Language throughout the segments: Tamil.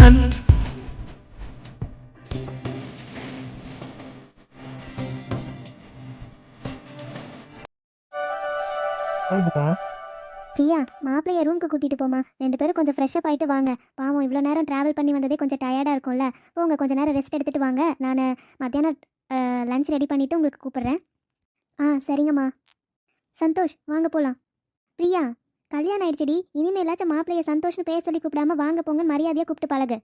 காதல். ஆமாப்பா. பிரியா, மாப்பிள்ளைய ரூமுக்கு கூட்டிட்டு போமா. 2 பேரும் கொஞ்சம் ஃப்ரெஷ்அப் ஆயிட்டு வாங்க. பாவம் இவ்வளோ நேரம் ட்ராவல் பண்ணி வந்ததே கொஞ்சம் டயர்டாக இருக்கும்ல. போங்க, கொஞ்சம் நேரம் ரெஸ்ட் எடுத்துட்டு வாங்க. நான் மத்தியானம் லஞ்ச் ரெடி பண்ணிவிட்டு உங்களுக்கு கூப்பிட்றேன். சரிங்கம்மா. சந்தோஷ், வாங்க போகலாம். பிரியா, கல்யாணம் ஆயிடுச்சுடி. இனிமேலாச்சும் மாப்பிள்ளைய சந்தோஷ்னு பேர் சொல்லி கூப்பிடாம வாங்க போங்கன்னு மரியாதையாக கூப்பிட்டு பழகு.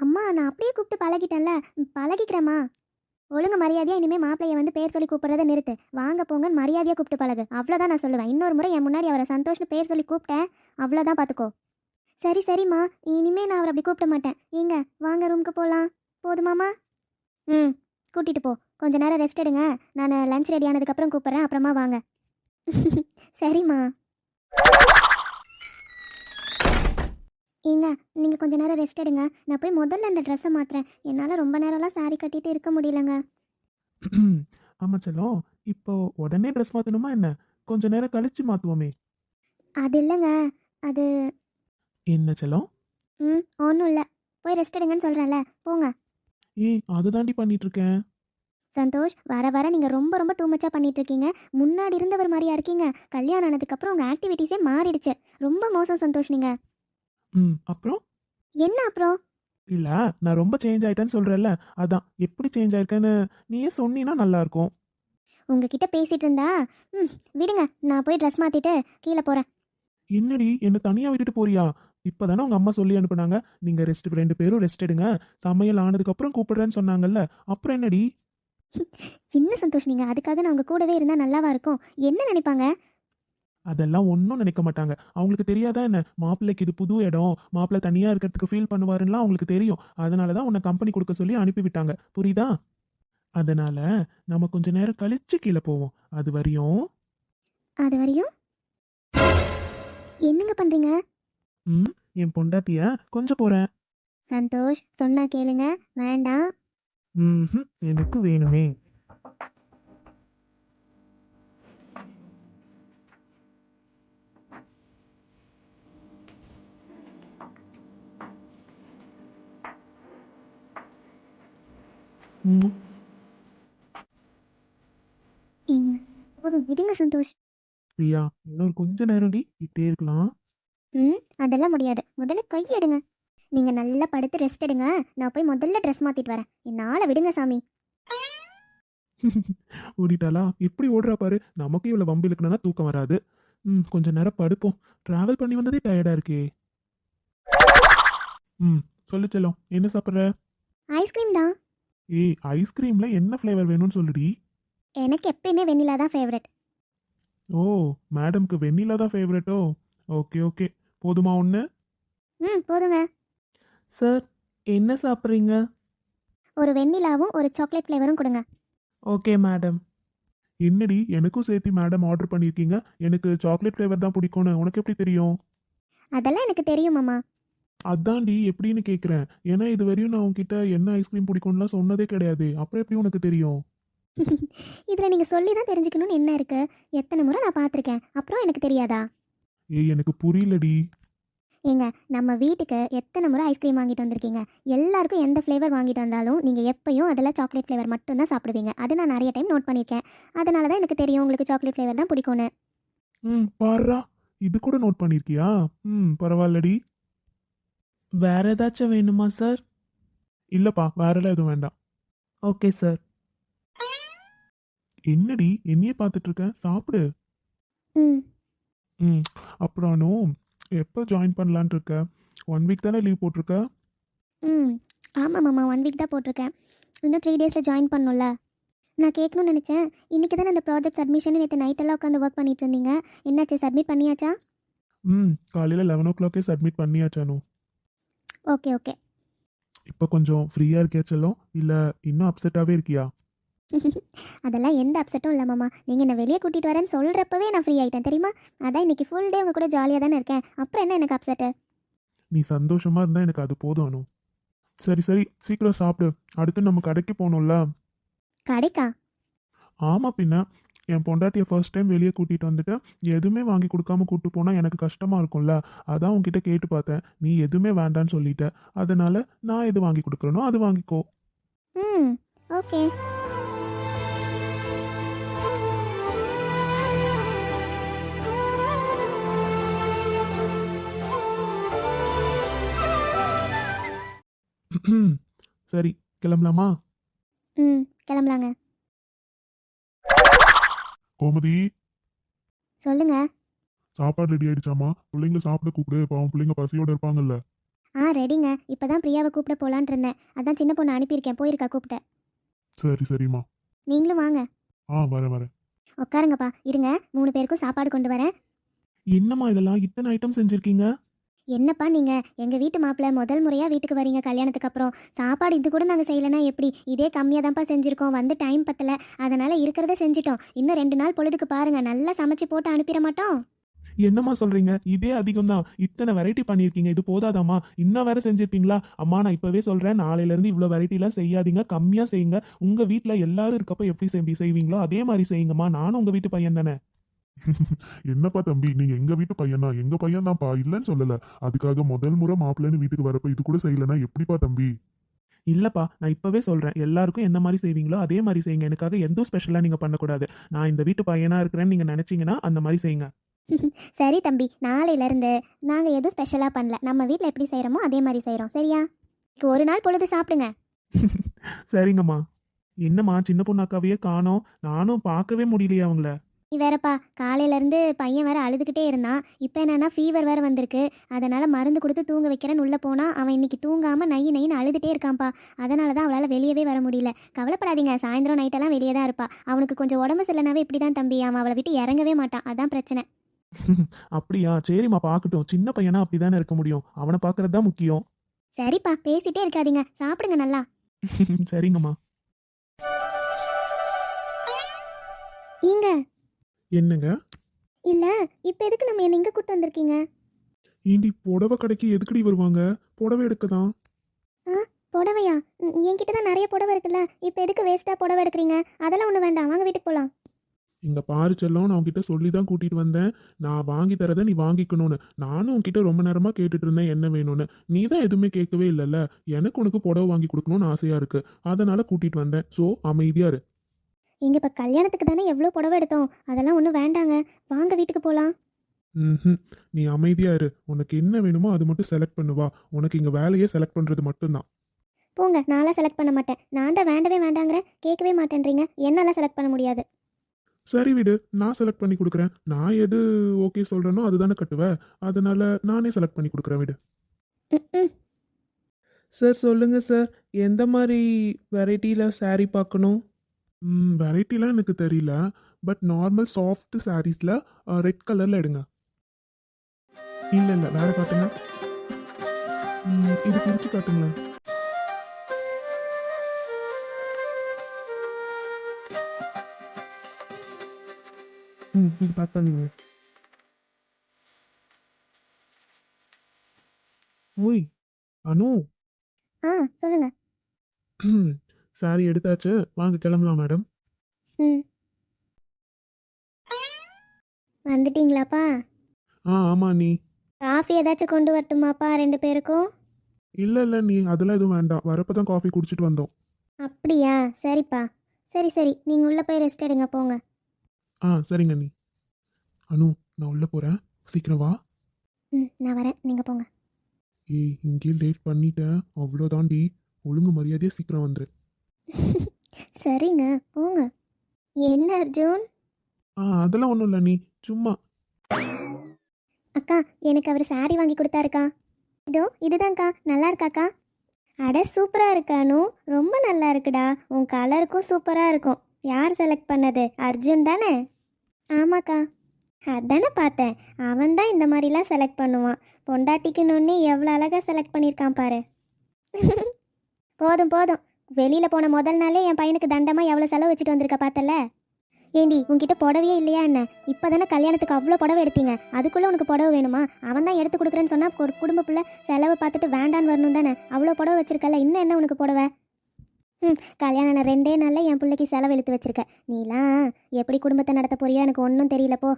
அம்மா, நான் அப்படியே கூப்பிட்டு பழகிட்டேன்ல, பழகிக்கிறேம்மா. ஒழுங்கு மரியாதையாக இனிமேல் மாப்பிள்ளைய வந்து பேர் சொல்லி கூப்பிட்றத நிறுத்து. வாங்க போங்கன்னு மரியாதையாக கூப்பிட்டு பழகு. அவ்வளோதான் நான் சொல்லுவேன். இன்னொரு முறை என் முன்னாடி அவரை சந்தோஷ்னு பேர் சொல்லி கூப்பிட்டேன், அவ்வளோதான் பார்த்துக்கோ. சரி சரிம்மா, இனிமேல் நான் அவரை அப்படி கூப்பிட மாட்டேன். ஏங்க, வாங்க ரூமுக்கு போகலாம். போதுமாம்மா? ம், கூட்டிகிட்டு போ. கொஞ்ச நேரம் ரெஸ்ட் எடுங்க. நான் லஞ்ச் ரெடி ஆனதுக்கப்புறம் கூப்பிட்றேன், அப்புறமா வாங்க. சரிம்மா. ஏங்க, நீங்கள் கொஞ்ச நேரம் ரெஸ்ட் எடுங்க. நான் போய் முதல்ல அந்த ட்ரெஸ்ஸை மாற்றுறேன். என்னால் ரொம்ப நேரம்லாம் saree கட்டிட்டு இருக்க முடியலங்க. ஆமா செல்லம். இப்போ உடனே ட்ரெஸ் மாத்தணுமா என்ன? கொஞ்ச நேரம் கழிச்சு மாத்துவோமே. அது இல்லைங்க, அது என்ன செல்லம்? ஒன்றும் இல்லை. போய் ரெஸ்ட் எடுங்கன்னு சொல்கிறேன்ல, போங்க. ஏய், அதுதாண்டி பண்ணிட்டு இருக்கேன். சந்தோஷ், வர வர நீங்கள் ரொம்ப ரொம்ப டூ மச்சாக பண்ணிட்டு இருக்கீங்க. முன்னாடி இருந்தவர் மாதிரியா இருக்கீங்க. கல்யாணம் ஆனதுக்கப்புறம் உங்கள் ஆக்டிவிட்டீஸே மாறிடுச்சு. ரொம்ப மோசம் சந்தோஷ் நீங்கள். அப்புறம்? என்ன அப்புறம்? இல்ல, நான் ரொம்ப சேஞ்ச் ஆயிட்டேன்னு சொல்றேன்ல, அதான் எப்படி சேஞ்ச் ஆயிருக்கேன்னு நீயே சொன்னீன்னா நல்லா இருக்கும். உங்ககிட்ட பேசிட்டு இருந்தா விடுங்க. நான் போய் ட்ரெஸ் மாற்றிட்டு கீழே போகிறேன். என்னடி என்ன தனியா விட்டுட்டு போறியா? இப்பதானே உங்க அம்மா சொல்லி அனுப்புனாங்க, நீங்க 2 பேரும் ரெஸ்ட் எடுங்க, சமையல் ஆனதுக்கு அப்புறம் கூப்பிடுறேன்னு சொன்னாங்கல்ல, அப்புறம் என்னடி? என்ன சந்தோஷ் நீங்கள் அதுக்காக நான் உங்கள் கூடவே இருந்தால் நல்லாவா இருக்கும்? என்ன நினைப்பாங்க? அதெல்லாம் ஒன்றும் நினைக்க மாட்டாங்க. அவங்களுக்கு தெரியாதா என்ன, மாப்பிள்ளைக்கு இது புது இடம், மாப்பிள்ளை தனியா இருக்கிறதுக்கு ஃபீல் பண்ணுவாருன்னா அவங்களுக்கு தெரியும். அதனால தான் உன்னை கம்பெனி கொடுக்க சொல்லி அனுப்பி விட்டாங்க, புரியுதா? அதனால நம்ம கொஞ்ச நேரம் கழிச்சு கீழே போவோம். அது வரையும் அது வரையும் என்னங்க பண்ணுறீங்க? என் பொண்டாட்டிய கொஞ்சம் போறேன். சந்தோஷ், சொன்னா கேளுங்க. வேண்டாம். எனக்கு வேணுமே. ம், போதும், விடுங்க சந்தோஷ். பிரியா, இன்னொரு கொஞ்ச நேரம்டி இட்டே இருக்கலாம். அதெல்லாம் முடியாது. முதல்ல கை எடுங்க. நீங்கள் நல்லா படுத்து ரெஸ்ட் எடுங்க. நான் போய் முதல்ல ட்ரெஸ் மாற்றிட்டு வரேன். என்னால் விடுங்க சாமி. ஓடிட்டாளா? எப்படி ஓடுறா பாரு. நமக்கு இவ்வளவு வம்பு இழுக்கணும்னா தூக்கம் வராது. கொஞ்ச நேரம் படுப்போம். டிராவல் பண்ணி வந்ததே டயர்டா இருக்கே. சொல்லு செல்லம், என்ன சாப்பிட்ற? ஐஸ்கிரீம் தான். ஏய், ஐஸ்கிரீம்ல என்ன ஃப்ளேவர் வேணும்னு சொல்லுடி. எனக்கு எப்பயுமே வெண்ணிலா தான் ஃபேவரட். ஓ, மேடம்க்கு வெண்ணிலா தான் ஃபேவரட்டோ? ஓகே ஓகே, போதுமா ஒன்று? போதுங்க. சார், என்ன சாப்பிட்றீங்க? ஒரு வெண்ணிலாவும் ஒரு சாக்லேட் ஃப்ளேவரும் கொடுங்க. Okay madam. என்னடி, எனக்கும் சேர்த்து மேடம் ஆர்டர் பண்ணியிருக்கீங்க. எனக்கு சாக்லேட் ஃப்ளேவர் தான் பிடிக்கும்னு உனக்கு எப்படி தெரியும்? அதெல்லாம் எனக்கு தெரியும் மாமா. அதான்டி எப்படின்னு கேட்குறேன். ஏன்னா இது வரையும் நான் உன்கிட்ட என்ன ஐஸ்கிரீம் பிடிக்கும்லாம் சொன்னதே கிடையாது. அப்புறம் எப்படி உனக்கு தெரியும்? இதில் நீங்கள் சொல்லி தான் தெரிஞ்சுக்கணும்னு என்ன இருக்கு? எத்தனை முறை நான் பார்த்துருக்கேன், அப்புறம் எனக்கு தெரியாதா? ஏய், எனக்கு புரியலடி. ஏங்க, நம்ம வீட்டுக்கு எத்தனை முறை ஐஸ்கிரீம் வாங்கிட்டு வந்திருக்கீங்க? எல்லாருக்கும் எந்த ஃப்ளேவர் வாங்கிட்டு வந்தாலும் நீங்கள் எப்பயும் அதில் சாக்லேட் ஃப்ளேவர் மட்டும்தான் சாப்பிடுவீங்க. அது நான் நிறைய டைம் நோட் பண்ணியிருக்கேன். அதனால தான் எனக்கு தெரியும் உங்களுக்கு சாக்லேட் ஃப்ளேவர் தான் பிடிக்கும்னு. பாருடா, இது கூட நோட் பண்ணியிருக்கியா? பரவாயில்லடி. வேற ஏதாச்சும் வேணுமா சார்? இல்லப்பா, வேறெல்லாம் எதுவும் வேண்டாம். Okay sir. என்னடி என்னையே பார்த்துட்டு இருக்க, சாப்பிடு. ம் அப்புறம் எப்போ ஜாயின் பண்ணலான் இருக்க? 1 வீக் தானே லீவ் போட்டிருக்க? ம் ஆமாம் மாமா, 1 வீக் தான் போட்டிருக்கேன். இன்னும் 3 டேஸில் ஜாயின் பண்ணணும்ல. நான் கேட்கணும்னு நினச்சேன். இன்றைக்கி தானே அந்த ப்ராஜெக்ட் சப்மிஷன். நேற்று நைட்டெல்லாம் உட்காந்து ஒர்க் பண்ணிட்டு இருந்தீங்க. என்னாச்சு, சப்மிட் பண்ணியாச்சா? காலையில் 11 o'clock சப்மிட் பண்ணியாச்சானோ? Okay okay. இப்போ கொஞ்சம் ஃப்ரீயாக இருக்கியா செல்லம், இல்லை இன்னும் அப்செட்டாகவே இருக்கியா? அதெல்லாம் எந்த அப்செட்டும் இல்லை மாமா. நீங்கள் என்னை வெளியே கூட்டிகிட்டு வரேன்னு சொல்கிறப்பவே நான் ஃப்ரீ ஆகிட்டேன் தெரியுமா? அதான் இன்றைக்கி ஃபுல் டே உங்கள் கூட ஜாலியாக தானே இருக்கேன். அப்புறம் என்ன எனக்கு அப்செட்டு? நீ சந்தோஷமாக இருந்தால் எனக்கு அது போதும் அனு. சரி சரி, சீக்கிரம் சாப்பிடு. அடுத்து நம்ம கடைக்கு போகணும்ல. கடைக்கா? ஆமாம், பின்ன என் பொண்டாட்டியை ஃபர்ஸ்ட் டைம் வெளியே கூட்டிகிட்டு வந்துட்டு எதுவுமே வாங்கி கொடுக்காம கூப்பிட்டு போனால் எனக்கு கஷ்டமாக இருக்கும்ல. அதான் உன்கிட்ட கேட்டு பார்த்தேன். நீ எதுவுமே வேண்டான்னு சொல்லிட்ட. அதனால நான் எது வாங்கி கொடுக்குறேனோ அது வாங்கிக்கோ. ம். ஓகே. சரி, கிளம்பலாமா? ம். கிளம்பலாங்க. கோமதி, சொல்லுங்க. சாப்பாடு ரெடி ஆயிடுச்சாமா? பிள்ளைங்கள சாப்பிட கூப்பிடு, பாவம் பிள்ளைங்க பசியோட இருப்பாங்கல்ல. ரெடிங்க. இப்போ தான் பிரியாவை கூப்பிட போகலான்னு இருந்தேன். அதான் சின்ன பொண்ணு அனுப்பியிருக்கேன். போயிருக்கா கூப்பிட்ட. சரி சரிம்மா. நீங்களும் வாங்க. வரேன் வரேன். உட்காருங்கப்பா. இருங்க, 3 பேருக்கும் சாப்பாடு கொண்டு வரேன். என்னம்மா இதெல்லாம் இத்தனை ஐட்டம் செஞ்சுருக்கீங்க? என்னப்பா நீங்கள் எங்கள் வீட்டு மாப்பிள்ளை முதல் முறையாக வீட்டுக்கு வரீங்க கல்யாணத்துக்கு அப்புறம். சாப்பாடு இது கூட நாங்கள் செய்யலைன்னா எப்படி? இதே கம்மியாக தான்ப்பா செஞ்சுருக்கோம். வந்து டைம் பத்தலை, அதனால் இருக்கிறத செஞ்சிட்டோம். இன்னும் 2 நாள் பொழுதுக்கு பாருங்கள், நல்லா சமைச்சு போட்டு அனுப்பிட மாட்டோம். என்னம்மா சொல்றீங்க? இதே அதிகம் தான். இத்தனை வெரைட்டி பண்ணியிருக்கீங்க, இது போதாதாம்மா? இன்னும் வேற செஞ்சிருப்பீங்களா? அம்மா நான் இப்பவே சொல்றேன், நாளையிலேருந்து இவ்வளோ வெரைட்டிலாம் செய்யாதீங்க, கம்மியாக செய்யுங்க. உங்க வீட்டில் எல்லாரும் இருக்கப்ப எப்படி செய்வீங்களோ அதே மாதிரி செய்யுங்கம்மா. நானும் உங்க வீட்டு பையன் தானே. என்னப்பா தம்பி, நீங்க எங்க வீட்டு பையனா? எங்க பையன் தான்ப்பா, இல்லைன்னு சொல்லல. அதுக்காக முதல் முறை மாப்பிள்ளைன்னு வீட்டுக்கு வரப்ப இது கூட செய்யலன்னா எப்படிப்பா தம்பி? இல்லப்பா, நான் இப்பவே சொல்றேன், எல்லாருக்கும் என்ன மாதிரி செய்வீங்களோ அதே மாதிரி செய்யுங்க. எனக்காக எதுவும் ஸ்பெஷலா நீங்க பண்ணக்கூடாது. நான் இந்த வீட்டு பையனா இருக்கிறேன்னு நீங்க நினைச்சீங்கன்னா அந்த மாதிரி செய்யுங்க. சரி தம்பி, நாளையிலேருந்து நாங்கள் எதுவும் ஸ்பெஷலாக பண்ணல. நம்ம வீட்டில் எப்படி செய்கிறோமோ அதே மாதிரி செய்கிறோம். சரியா? இன்னைக்கு ஒரு நாள் பொழுது சாப்பிடுங்க. சரிங்கம்மா. என்னம்மா சின்ன பொண்ணு அக்காவையே காணோம்? நானும் பார்க்கவே முடியலையே அவங்கள. நீ வேறப்பா, காலையிலேருந்து பையன் வேற அழுதுகிட்டே இருந்தான். இப்போ என்னன்னா ஃபீவர் வேற வந்திருக்கு. அதனால் மருந்து கொடுத்து தூங்க வைக்கிறேன்னு உள்ளே போனால் அவன் இன்னைக்கு தூங்காமல் நைன்னு அழுதுகிட்டே இருக்கான்ப்பா. அதனால தான் அவளால் வெளியவே வர முடியல. கவலைப்படாதீங்க, சாயந்தரம் நைட்டெல்லாம் வெளியே தான் இருப்பா. அவனுக்கு கொஞ்சம் உடம்பு சரியில்லைனாவே இப்படி தான் தம்பி. அவன் அவளை விட்டு இறங்கவே மாட்டான். அதான் பிரச்சனை. அப்படியா? சரிம்மா, பார்க்கட்டும். சின்ன பையனா அப்படிதானே இருக்க முடியும். அவனை பார்க்கறது தான் முக்கியம். சரிப்பா, பேசிட்டே இருக்காதீங்க, சாப்பிடுங்க நல்லா. சரிங்கம்மா. இங்க என்னங்க? இல்லை, இப்போ எதுக்கு நம்ம என்ன இங்கே கூட்டு வந்திருக்கீங்க? ஏண்டி, புடவை கடைக்கு எதுக்குடி வருவாங்க? புடவை எடுக்கதான். புடவையா? என்கிட்ட தான் நிறைய புடவை இருக்குல்ல. இப்போ எதுக்கு வேஸ்ட்டாக புடவை எடுக்கிறீங்க? அதெல்லாம் ஒன்றும் வேண்டாம், வாங்க வீட்டுக்கு போகலாம். இங்க பாரு செல்லம், நான் உன்கிட்ட சொல்லி தான் கூட்டிட்டு வந்தேன். நான் வாங்கி தரதை நீ வாங்கிக்கணும்னு. நானும் உன்கிட்ட ரொம்ப நேரமா கேட்டுட்டு இருந்தேன் என்ன வேணும்னு. நீ தான் எதுவுமே கேட்கவே இல்லைல்ல. எனக்கு உனக்கு புடவை வாங்கி கொடுக்கணும்னு ஆசையா இருக்கு. அதனால கூட்டிட்டு வந்தேன். ஸோ அமைதியா இரு. இங்கே இப்போ கல்யாணத்துக்கு தானே எவ்வளோ புடவை எடுத்தோம். அதெல்லாம் ஒன்றும் வேண்டாங்க, வாங்க வீட்டுக்கு போகலாம். ம். நீ அமைதியா இரு. உனக்கு என்ன வேணுமோ அது மட்டும் செலக்ட் பண்ணுவா. உனக்கு இங்க வேலையே செலக்ட் பண்றது மட்டும்தான். போங்க, நான்லாம் செலக்ட் பண்ண மாட்டேன். நான் தான் வேண்டவே வேண்டாங்கிறேன், கேட்கவே மாட்டேன்றீங்க. என்னாலாம் செலக்ட் பண்ண முடியாது. சரி விடு, நான் செலக்ட் பண்ணி கொடுக்குறேன். நான் எது ஓகே சொல்றேனோ அதுதானே கட்டுவேன். அதனால நானே செலக்ட் பண்ணி கொடுக்குறேன், விடு. ம். சார் சொல்லுங்க சார், எந்த மாதிரி வெரைட்டியில் saree பார்க்கணும்? வெரைட்டிலாம் எனக்கு தெரியல. பட் நார்மல் சாஃப்ட் சாரீஸில் ரெட் கலரில் எடுங்க. இல்லை இல்லை, வேற காட்டுங்க. இது பிரித்து காட்டுங்களேன். இது பார்த்தாங்க. ஓய் அனு. சொல்லுங்க. சாரி எடுத்தாச்சு, வாங்க கிளம்பலாம் மேடம். ம். வந்துட்டீங்களாப்பா? ஆமாம் நீ. காஃபி ஏதாச்சும் கொண்டு வரட்டுமாப்பா 2 பேருக்கும்? இல்லை இல்லை நீ அதெல்லாம் எதுவும் வேண்டாம். வரப்போ தான் காஃபி குடிச்சிட்டு வந்தோம். அப்படியா? சரிப்பா. சரி, நீங்கள் உள்ளே போய் ரெஸ்ட் எடுங்க, போங்க. சரிங்க நீ. அனு, நான் உள்ளே போகிறேன், சீக்கிரம் வா. நான் வரேன், நீங்கள் போங்க. ஏய், இங்கேயே லேட் பண்ணிட்டேன், அவ்வளோதாண்டி. ஒழுங்கு மரியாதையே சீக்கிரம் வந்துரு. சரிங்க, போங்க. என்ன அர்ஜுன்? அதெல்லாம் ஒன்றும் இல்லை நீ, சும்மா. அக்கா, எனக்கு அவர் saree வாங்கி கொடுத்தாருக்கா. இதுதான்க்கா. நல்லா இருக்காக்கா? அட சூப்பராக இருக்கானு, ரொம்ப நல்லா இருக்குடா. உன் கலருக்கும் சூப்பராக இருக்கும். யார் செலக்ட் பண்ணது? அர்ஜுன் தானே? ஆமாக்கா. அதானே பார்த்தேன். அவன் தான் இந்த மாதிரிலாம் செலக்ட் பண்ணுவான். பொண்டாட்டிக்குன்னு எவ்வளோ அழகாக செலக்ட் பண்ணியிருக்கான் பாரு. போதும். வெளியில் போன முதல் நாளே என் பையனுக்கு தண்டமாக எவ்வளோ செலவு வச்சுட்டு வந்திருக்க பார்த்தல. ஏண்டி, உன்கிட்ட புடவையே இல்லையா என்ன? இப்போ தானே கல்யாணத்துக்கு அவ்வளோ புடவை எடுத்தீங்க, அதுக்குள்ளே உனக்கு புடவை வேணுமா? அவன் தான் எடுத்து கொடுக்குறேன்னு சொன்னால் ஒரு குடும்ப பிள்ளை செலவை பார்த்துட்டு வேண்டான்னு வரணும் தானே. அவ்வளோ புடவை வச்சிருக்கல, இன்னும் என்ன உனக்கு புடவை? கல்யாணம் ஆன 2 நாளில் என் பிள்ளைக்கு செலவு இழுத்து வச்சிருக்க. நீலாம் எப்படி குடும்பத்தை நடத்த போறியோ எனக்கு ஒன்றும் தெரியல போ.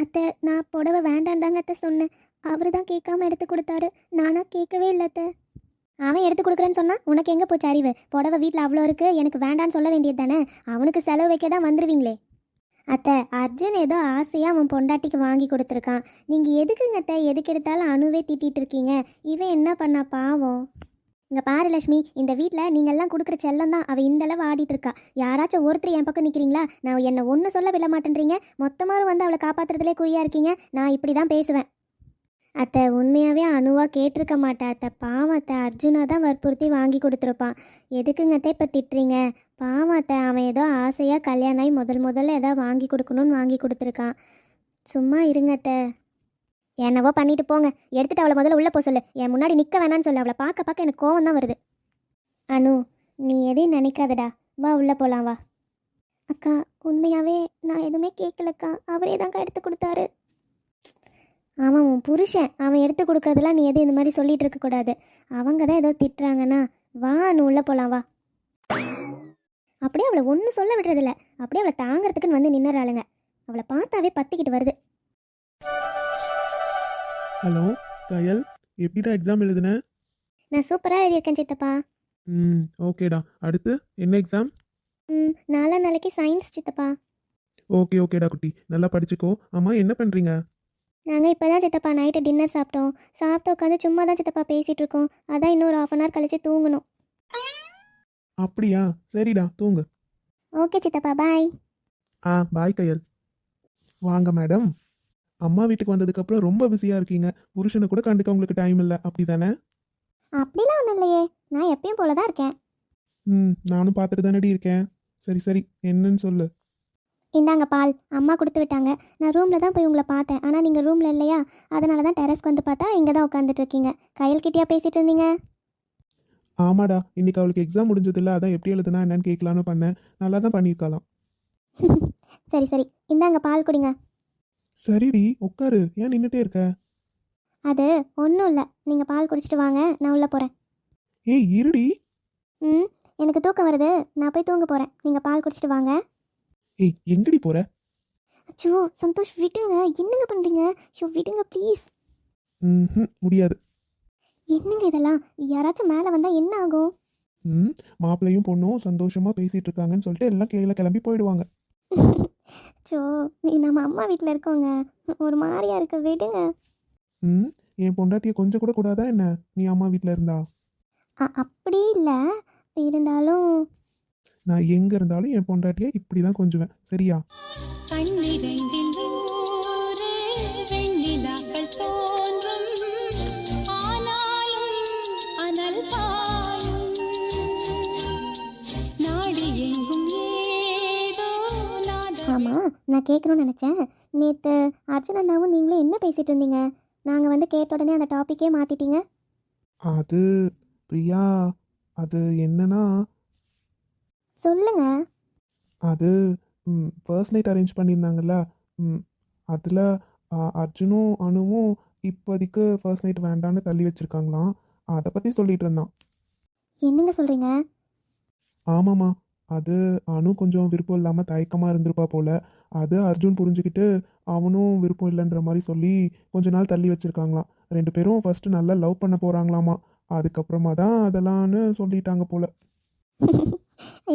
அத்தை, நான் புடவை வேண்டாம் தாங்க அத்தை சொன்னேன். அவர் தான் கேட்காம எடுத்து கொடுத்தாரு. நானா கேட்கவே இல்லை அத்தை. அவன் எடுத்து கொடுக்குறேன்னு சொன்னா உனக்கு எங்கே போச்சு அறிவு? புடவை வீட்டில் அவ்வளோ இருக்கு, எனக்கு வேண்டான்னு சொல்ல வேண்டியது தானே. அவனுக்கு செலவு வைக்க தான் வந்துடுவீங்களே. அத்தை, அர்ஜுன் ஏதோ ஆசையாக அவன் பொண்டாட்டிக்கு வாங்கி கொடுத்துருக்கான். நீங்கள் எதுக்குங்க அத்தை எதுக்கு எடுத்தாலும் அணுவே திட்டிகிட்டு இருக்கீங்க? இவன் என்ன பண்ணா பாவம். இங்கே பாரு லட்சுமி, இந்த வீட்டில் நீங்கள்லாம் கொடுக்குற செல்லம் தான் அவள் இந்தளவு ஆடிட்டு இருக்கா. யாராச்சும் ஒருத்தர் என் பக்கம் நிற்கிறீங்களா? நான் என்னை ஒன்று சொல்ல விட மாட்டேன்றீங்க. மொத்தமாக வந்து அவளை காப்பாற்றுறதுலே குறியாக இருக்கீங்க. நான் இப்படி தான் பேசுவேன். அத்தை, உண்மையாகவே அணுவாக கேட்டிருக்க மாட்டா அத்தை. பாவம் அத்தை, அர்ஜுனா தான் வற்புறுத்தி வாங்கி கொடுத்துருப்பான். எதுக்குங்க அத்தை இப்போ திட்டுறீங்க? பாவம் அத்தை, அவன் ஏதோ ஆசையாக கல்யாணம் ஆகி முதல்ல ஏதோ வாங்கி கொடுக்கணும்னு வாங்கி கொடுத்துருக்கான். சும்மா இருங்க அத்தை. என்னவோ பண்ணிட்டு போங்க. எடுத்துட்டு அவளை முதல்ல உள்ளே போக சொல்லு. என் முன்னாடி நிற்க வேணான்னு சொல்லு. அவளை பார்க்க எனக்கு கோவம் தான் வருது. அனு, நீ எதையும் நினைக்காதடா. வா உள்ளே போகலாம் வா. அக்கா, உண்மையாகவே நான் எதுவுமே கேட்கலக்கா. அவரே தான்க்கா எடுத்து கொடுத்தாரு. அவன் உன் புருஷன். அவன் எடுத்து கொடுக்கறதெல்லாம் நீ எதுவும் இந்த மாதிரி சொல்லிட்டு இருக்கக்கூடாது. அவங்க தான் ஏதோ திட்டுறாங்கன்னா. வா அனு, உள்ளே போகலாம் வா. அப்படியே அவளை ஒன்றும் சொல்ல விடுறதில்ல. அப்படியே அவளை தாங்கிறதுக்குன்னு வந்து நின்னுறாளுங்க. அவளை பார்த்தாவே பத்திக்கிட்டு வருது. ஹலோ கயல், எப்படிடா எக்ஸாம் எழுதுன? நான் சூப்பராக எழுதியிருக்கேன் சித்தப்பா. ஓகேடா. அடுத்து என்ன எக்ஸாம்? நாளைக்கு சயின்ஸ் சித்தப்பா. ஓகேடா குட்டி, நல்லா படிச்சுக்கோ. அம்மா என்ன பண்ணுறீங்க? நாங்கள் இப்போ தான் சித்தப்பா நைட்டு டின்னர் சாப்பிட்டு உட்காந்து சும்மா தான் சித்தப்பா பேசிகிட்டு இருக்கோம். அதான் இன்னொரு 1/2 hour கழிச்சு தூங்கணும். அப்படியா, சரிடா, தூங்கு. ஓகே சித்தப்பா, பாய். பாய் கயல். வாங்க மேடம். அம்மா வீட்டுக்கு வந்ததுக்கப்புறம் ரொம்ப பிஸியாக இருக்கீங்க. புருஷனை கூட கண்டுக்க உங்களுக்கு டைம் இல்லை, அப்படி தானே? அப்படிலாம் ஒன்றும் இல்லையே, நான் எப்பயும் போல தான் இருக்கேன். நானும் பார்த்துட்டு தானடி இருக்கேன். சரி, என்னன்னு சொல்லு. இந்தாங்க பால், அம்மா கொடுத்து விட்டாங்க. நான் ரூமில் தான் போய் உங்களை பார்த்தேன். ஆனால் நீங்கள் ரூமில் இல்லையா? அதனால தான் டெரஸ்க்கு வந்து பார்த்தா இங்கே தான் உட்காந்துட்டு இருக்கீங்க. கையல்கிட்டயா பேசிகிட்டு இருந்தீங்க? ஆமாடா, இன்னைக்கு அவளுக்கு எக்ஸாம் முடிஞ்சதில்ல, அதான் எப்படி எழுதுனா என்னன்னு கேட்கலான்னு பண்ணேன். நல்லா தான் பண்ணியிருக்கலாம். சரி, இந்தாங்க பால் குடிங்க. சரிடி, உட்காரு. ஏன் நின்றுட்டே இருக்க? அது ஒன்றும் இல்லை, நீங்கள் பால் குடிச்சிட்டு வாங்க, நான் உள்ளே போகிறேன். ஏய் இருடி. எனக்கு தூக்கம் வருது, நான் போய் தூங்க போகிறேன். நீங்கள் பால் குடிச்சிட்டு வாங்க. ஏய் எங்கடி போற? அச்சோ சந்தோஷ், விடுங்க. என்னங்க பண்ணுறீங்க? விடுங்க ப்ளீஸ். முடியாது. என்னங்க இதெல்லாம்? யாராச்சும் மேலே வந்தால் என்ன ஆகும்? மாப்பிள்ளையும் பொண்ணும் சந்தோஷமா பேசிட்டு இருக்காங்கன்னு சொல்லிட்டு எல்லாம் கீழே கிளம்பி போயிடுவாங்க. சோ, நீ நம்ம அம்மா வீட்டில் இருக்கோங்க, ஒரு மாதிரியா இருக்க, விடுங்க. என் பொண்டாட்டியை கொஞ்சம் கூட கூடாதா என்ன, நீ அம்மா வீட்டில் இருந்தா? அப்படி இல்லை, இருந்தாலும் நான் எங்க இருந்தாலும் என் பொண்டாட்டியை இப்படி தான் கொஞ்சுவேன், சரியா? ஆமாம், நான் கேட்கணும்னு நினச்சேன். நேற்று அர்ஜுன் அண்ணாவும் நீங்களும் என்ன பேசிகிட்டு இருந்தீங்க? நாங்கள் வந்து கேட்ட உடனே அந்த டாப்பிக்கே மாற்றிட்டீங்க. அது பிரியா, அது என்னன்னா, சொல்லுங்க. அது ஃபர்ஸ்ட் நைட் அரேஞ்ச் பண்ணியிருந்தாங்கல்ல, அதில் அர்ஜுனும் அனுவும் இப்போதைக்கு ஃபர்ஸ்ட் நைட் வேண்டான்னு தள்ளி வச்சுருக்காங்களாம். அதை பற்றி சொல்லிட்டு இருந்தான். என்னங்க சொல்கிறீங்க? ஆமாம்மா, அது அனு கொஞ்சம் விருப்பம் இல்லாமல் தயக்கமாக இருந்திருப்பா போல். அது அர்ஜுன் புரிஞ்சுக்கிட்டு அவனும் விருப்பம் இல்லைன்ற மாதிரி சொல்லி கொஞ்ச நாள் தள்ளி வச்சுருக்காங்களாம். 2 பேரும் ஃபஸ்ட்டு நல்லா லவ் பண்ண போகிறாங்களாமா. அதுக்கப்புறமா தான் அதெல்லாம்னு சொல்லிட்டாங்க போல்.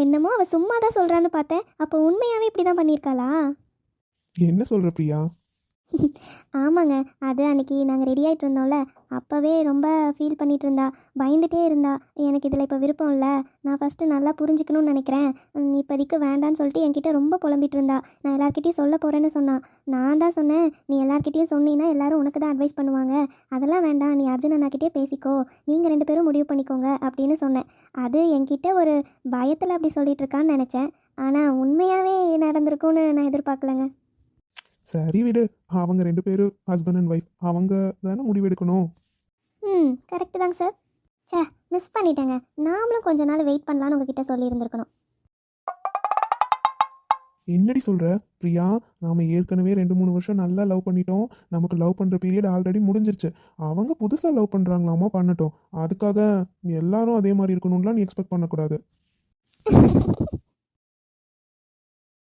என்னமோ அவள் சும்மா தான் சொல்கிறான்னு பார்த்தேன். அப்போ உண்மையாகவே இப்படி தான் பண்ணியிருக்காளா? என்ன சொல்கிற பிரியா? ஆமாங்க, அது அன்றைக்கி நாங்கள் ரெடி ஆகிட்டு இருந்தோம்ல, அப்போவே ரொம்ப ஃபீல் பண்ணிகிட்டு இருந்தா, பயந்துகிட்டே இருந்தா. எனக்கு இதில் இப்போ விருப்பம் இல்லை, நான் ஃபஸ்ட்டு நல்லா புரிஞ்சுக்கணும்னு நினைக்கிறேன், இப்போதைக்கு வேண்டான்னு சொல்லிட்டு என்கிட்ட ரொம்ப புலம்பிகிட்டு இருந்தா. நான் எல்லாருக்கிட்டையும் சொல்ல போகிறேன்னு சொன்னான். நான் தான் சொன்னேன், நீ எல்லாருக்கிட்டையும் சொன்னீன்னா எல்லோரும் உனக்கு தான் அட்வைஸ் பண்ணுவாங்க, அதெல்லாம் வேண்டாம், நீ அர்ஜுன் அண்ணாக்கிட்டே பேசிக்கோ, நீங்கள் 2 பேரும் முடிவு பண்ணிக்கோங்க அப்படின்னு சொன்னேன். அது என்கிட்ட ஒரு பயத்தில் அப்படி சொல்லிகிட்டு இருக்கான்னு நினச்சேன். ஆனால் உண்மையாகவே நடந்திருக்கும்னு நான் எதிர்பார்க்கலங்க. சரி விடு, அவங்க 2 பேரும் ஹஸ்பண்ட் அண்ட் ஒய்ஃப், அவங்க தானே முடிவெடுக்கணும். கரெக்டு தாங்க சார். மிஸ் பண்ணிட்டேங்க. நாமளும் கொஞ்ச நாள் வெயிட் பண்ணலான்னு உங்ககிட்ட சொல்லியிருந்துருக்கணும். என்னடி சொல்கிற பிரியா? நாம் ஏற்கனவே 2-3 வருஷம் நல்லா லவ் பண்ணிட்டோம். நமக்கு லவ் பண்ணுற பீரியட் ஆல்ரெடி முடிஞ்சிருச்சு. அவங்க புதுசாக லவ் பண்ணுறாங்களாமா, பண்ணட்டும். அதுக்காக எல்லாரும் அதே மாதிரி இருக்கணும்லாம் நீ எக்ஸ்பெக்ட் பண்ணக்கூடாது.